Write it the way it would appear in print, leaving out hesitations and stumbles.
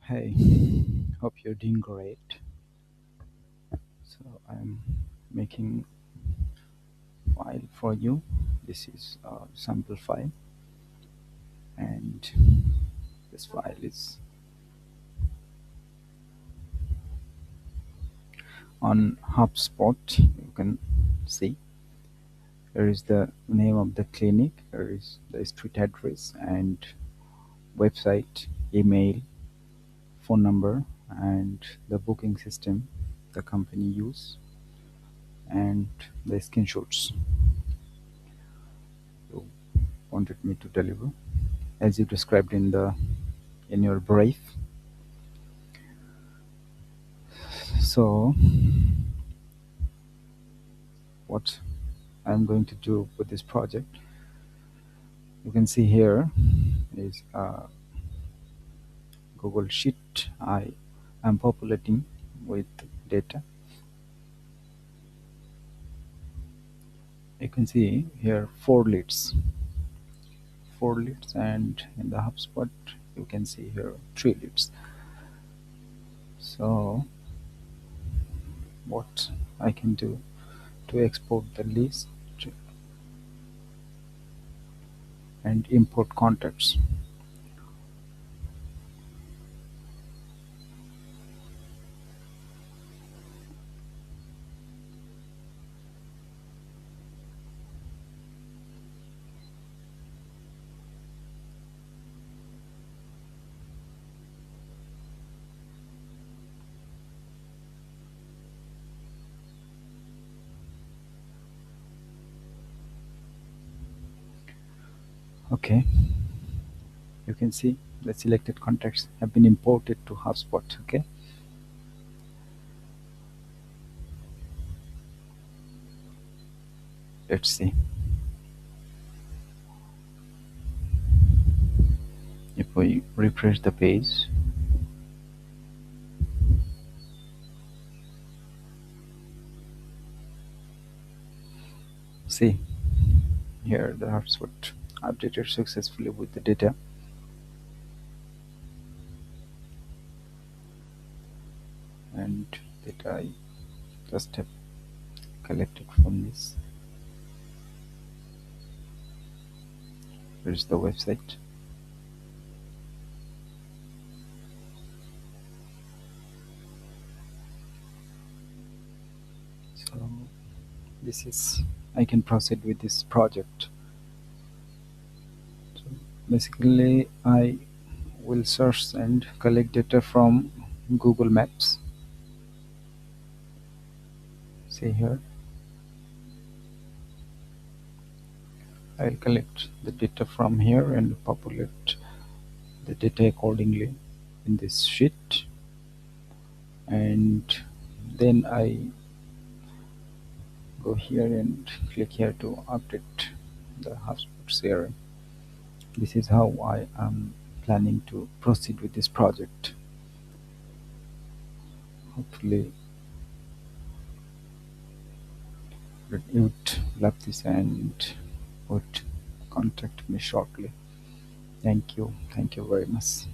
Hey, hope you're doing great. So I'm making file for you. This is a sample file, and this file is on HubSpot. You can see here is the name of the clinic, here is the street address and website, email, phone number, and the booking system the company use, and the screenshots you wanted me to deliver as you described in your brief. So what I'm going to do with this project, you can see here is a Google Sheet I am populating with data. You can see here four leads, and in the HubSpot you can see here three leads. So what I can do to export the list and import contacts. Okay, you can see the selected contacts have been imported to HubSpot. Okay, let's see if we refresh the page. See here the HubSpot updated successfully with the data, and that I just have collected from this. Here is the website. So this is I can proceed with this project. So basically I will search and collect data from Google Maps. See here, I'll collect the data from here and populate the data accordingly in this sheet, and then I go here and click here to update the HubSpot CRM. This is how I am planning to proceed with this project. Hopefully that you would love this and would contact me shortly. Thank you very much.